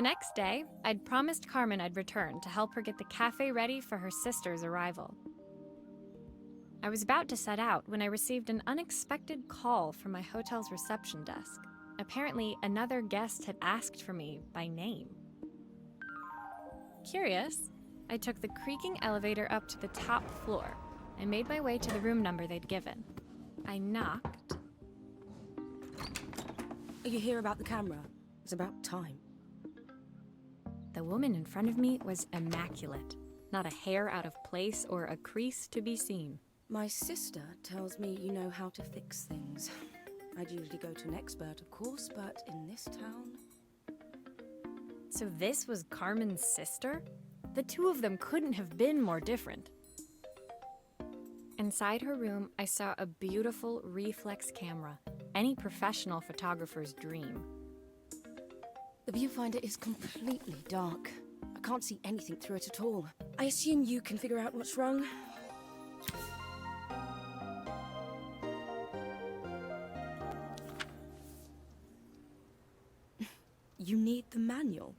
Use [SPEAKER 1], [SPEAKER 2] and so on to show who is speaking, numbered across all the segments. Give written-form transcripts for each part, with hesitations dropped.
[SPEAKER 1] The next day, I'd promised Carmen I'd return to help her get the cafe ready for her sister's arrival. I was about to set out when I received an unexpected call from my hotel's reception desk. Apparently, another guest had asked for me by name. Curious, I took the creaking elevator up to the top floor and made my way to the room number they'd given. I knocked.
[SPEAKER 2] Are you here about the camera? It's about time.
[SPEAKER 1] The woman in front of me was immaculate. Not a hair out of place or a crease to be seen.
[SPEAKER 2] My sister tells me you know how to fix things. I'd usually go to an expert, of course, but in this town...
[SPEAKER 1] So this was Carmen's sister? The two of them couldn't have been more different. Inside her room, I saw a beautiful reflex camera, any professional photographer's dream.
[SPEAKER 2] The viewfinder is completely dark. I can't see anything through it at all. I assume you can figure out what's wrong. You need the manual.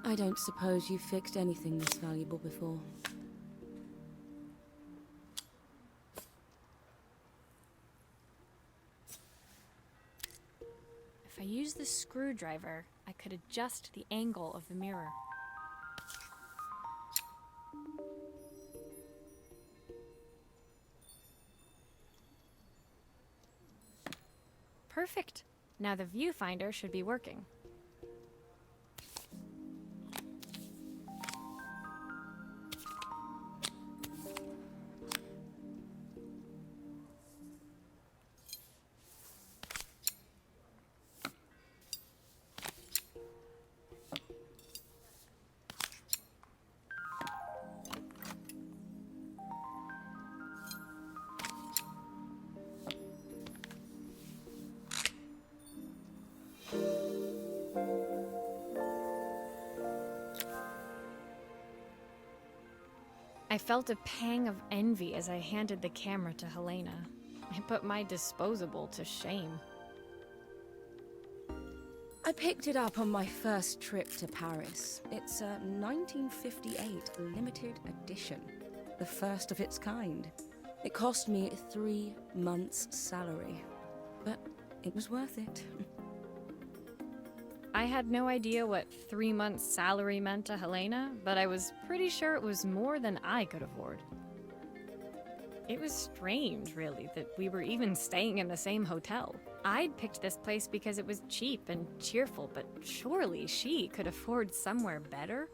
[SPEAKER 2] I don't suppose you've fixed anything this valuable before.
[SPEAKER 1] If I used the screwdriver, I could adjust the angle of the mirror. Perfect. Now the viewfinder should be working. I felt a pang of envy as I handed the camera to Helena. I put my disposable to shame.
[SPEAKER 2] I picked it up on my first trip to Paris. It's a 1958 limited edition, the first of its kind. It cost me 3 months' salary, but it was worth it.
[SPEAKER 1] I had no idea what 3 months' salary meant to Helena, but I was pretty sure it was more than I could afford. It was strange, really, that we were even staying in the same hotel. I'd picked this place because it was cheap and cheerful, but surely she could afford somewhere better?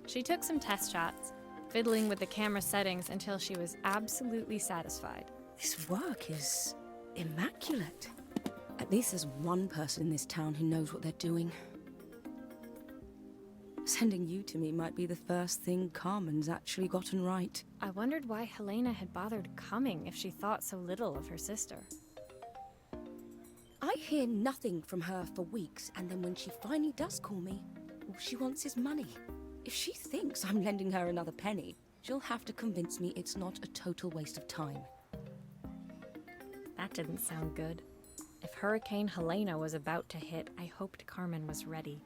[SPEAKER 1] She took some test shots, fiddling with the camera settings until she was absolutely satisfied.
[SPEAKER 2] This work is immaculate. At least there's one person in this town who knows what they're doing. Sending you to me might be the first thing Carmen's actually gotten right.
[SPEAKER 1] I wondered why Helena had bothered coming if she thought so little of her sister.
[SPEAKER 2] I hear nothing from her for weeks, and then when she finally does call me, all she wants is money. If she thinks I'm lending her another penny, she'll have to convince me it's not a total waste of time.
[SPEAKER 1] That didn't sound good. If Hurricane Helena was about to hit, I hoped Carmen was ready.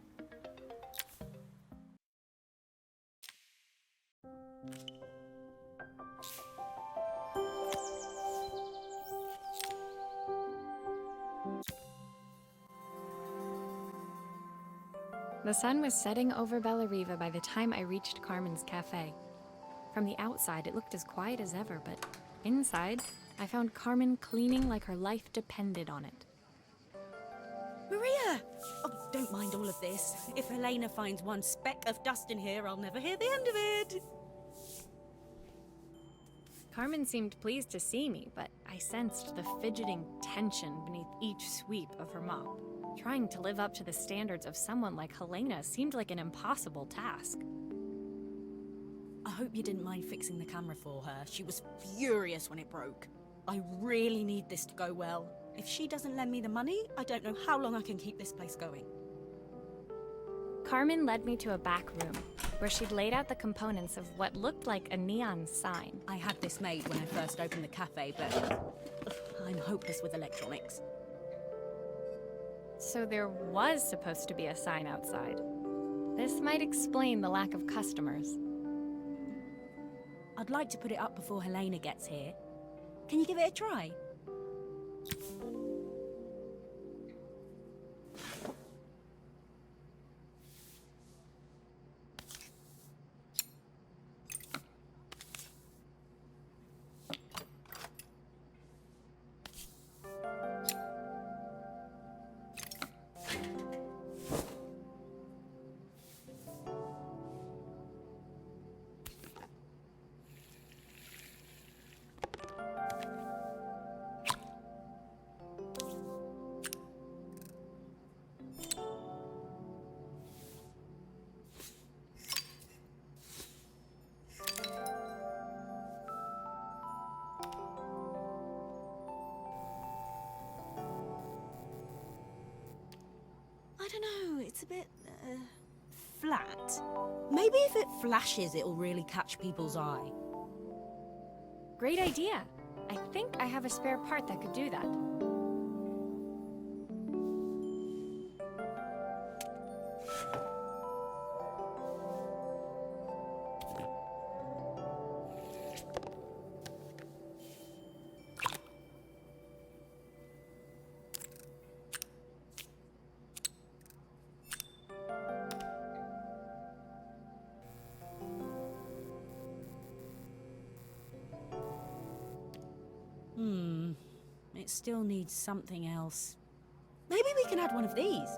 [SPEAKER 1] The sun was setting over Bellariva by the time I reached Carmen's cafe. From the outside, it looked as quiet as ever, but inside, I found Carmen cleaning like her life depended on it.
[SPEAKER 3] Maria! Oh, don't mind all of this. If Helena finds one speck of dust in here, I'll never hear the end of it.
[SPEAKER 1] Carmen seemed pleased to see me, but I sensed the fidgeting tension beneath each sweep of her mop. Trying to live up to the standards of someone like Helena seemed like an impossible task.
[SPEAKER 3] I hope you didn't mind fixing the camera for her. She was furious when it broke. I really need this to go well. If she doesn't lend me the money, I don't know how long I can keep this place going.
[SPEAKER 1] Carmen led me to a back room, where she'd laid out the components of what looked like a neon sign.
[SPEAKER 3] I had this made when I first opened the cafe, but I'm hopeless with electronics.
[SPEAKER 1] So there was supposed to be a sign outside. This might explain the lack of customers.
[SPEAKER 3] I'd like to put it up before Helena gets here. Can you give it a try? I don't know, it's a bit, flat. Maybe if it flashes, it'll really catch people's eye.
[SPEAKER 1] Great idea. I think I have a spare part that could do that.
[SPEAKER 3] It still needs something else. Maybe we can add one of these.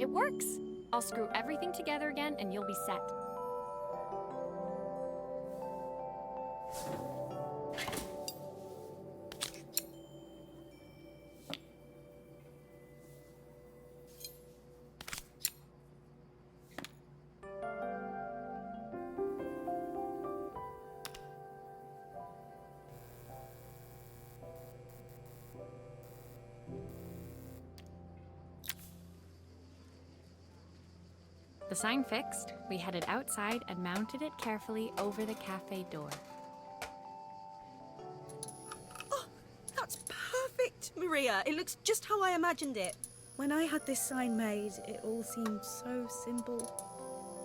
[SPEAKER 1] It works! I'll screw everything together again and you'll be set. The sign fixed, we headed outside and mounted it carefully over the cafe door.
[SPEAKER 3] Oh, that's perfect, Maria. It looks just how I imagined it. When I had this sign made, it all seemed so simple.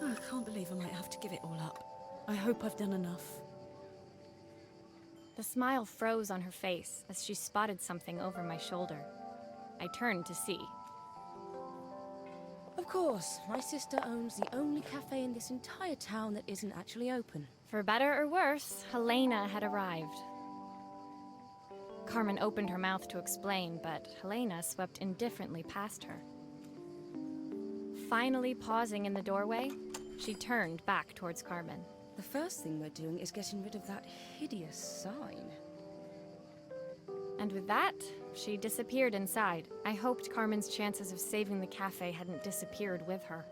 [SPEAKER 3] Oh, I can't believe I might have to give it all up. I hope I've done enough.
[SPEAKER 1] The smile froze on her face as she spotted something over my shoulder. I turned to see.
[SPEAKER 2] Of course, my sister owns the only cafe in this entire town that isn't actually open.
[SPEAKER 1] For better or worse, Helena had arrived. Carmen opened her mouth to explain, but Helena swept indifferently past her. Finally pausing in the doorway, she turned back towards Carmen.
[SPEAKER 2] The first thing we're doing is getting rid of that hideous sign.
[SPEAKER 1] And with that, she disappeared inside. I hoped Carmen's chances of saving the cafe hadn't disappeared with her.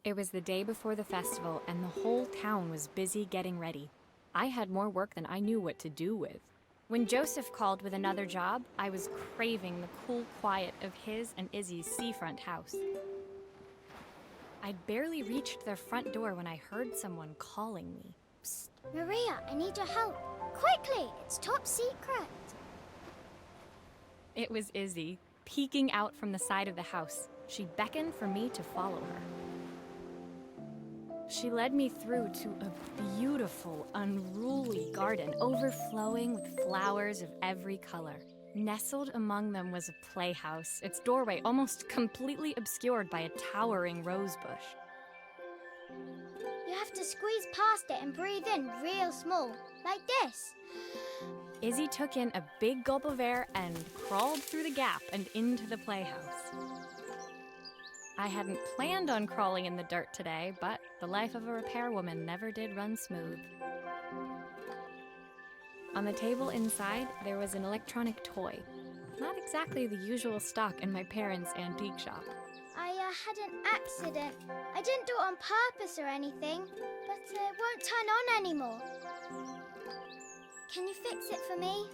[SPEAKER 1] It was the day before the festival, and the whole town was busy getting ready. I had more work than I knew what to do with. When Joseph called with another job, I was craving the cool quiet of his and Izzy's seafront house. I'd barely reached their front door when I heard someone calling me.
[SPEAKER 4] Psst, Maria, I need your help. Quickly, it's top secret.
[SPEAKER 1] It was Izzy, peeking out from the side of the house. She beckoned for me to follow her. She led me through to a beautiful, unruly garden overflowing with flowers of every color. Nestled among them was a playhouse, its doorway almost completely obscured by a towering rose bush.
[SPEAKER 4] You have to squeeze past it and breathe in real small, like this.
[SPEAKER 1] Izzy took in a big gulp of air and crawled through the gap and into the playhouse. I hadn't planned on crawling in the dirt today, but the life of a repairwoman never did run smooth. On the table inside, there was an electronic toy. Not exactly the usual stock in my parents' antique shop.
[SPEAKER 4] I had an accident. I didn't do it on purpose or anything, but it won't turn on anymore. Can you fix it for me?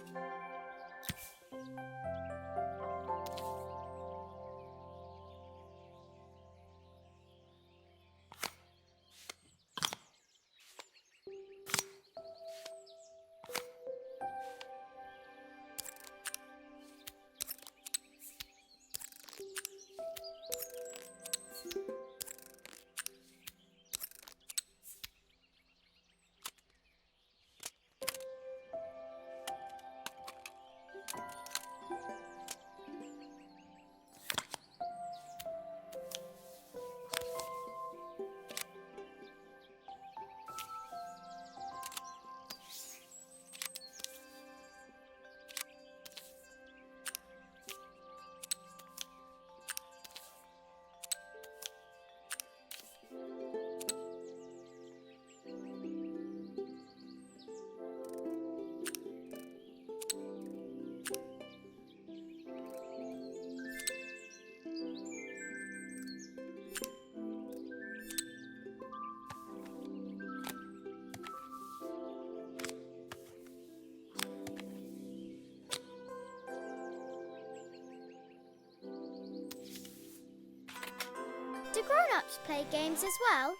[SPEAKER 4] Do grown-ups play games as well?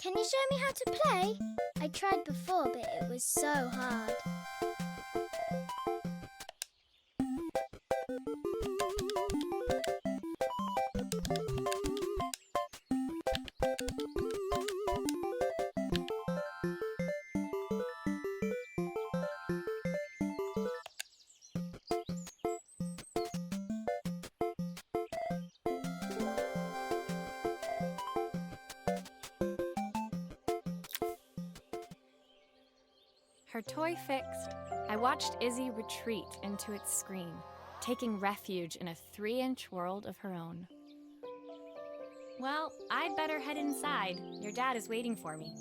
[SPEAKER 4] Can you show me how to play? I tried before, but it was so hard.
[SPEAKER 1] Her toy fixed, I watched Izzy retreat into its screen, taking refuge in a 3-inch world of her own. Well, I'd better head inside. Your dad is waiting for me.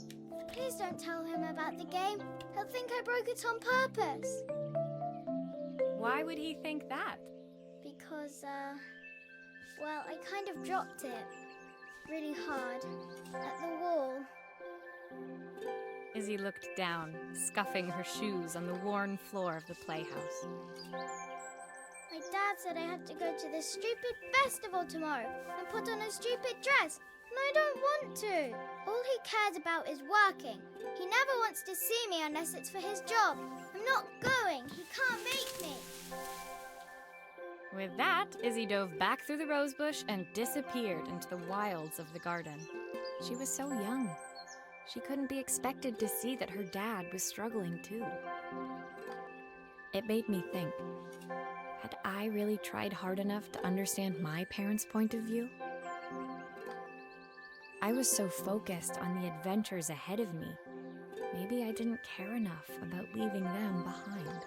[SPEAKER 4] Please don't tell him about the game. He'll think I broke it on purpose.
[SPEAKER 1] Why would he think that?
[SPEAKER 4] Because, well, I kind of dropped it really hard at the wall.
[SPEAKER 1] Izzy looked down, scuffing her shoes on the worn floor of the playhouse.
[SPEAKER 4] My dad said I have to go to this stupid festival tomorrow and put on a stupid dress, and I don't want to. All he cares about is working. He never wants to see me unless it's for his job. I'm not going. He can't make me.
[SPEAKER 1] With that, Izzy dove back through the rosebush and disappeared into the wilds of the garden. She was so young. She couldn't be expected to see that her dad was struggling too. It made me think, had I really tried hard enough to understand my parents' point of view? I was so focused on the adventures ahead of me, maybe I didn't care enough about leaving them behind.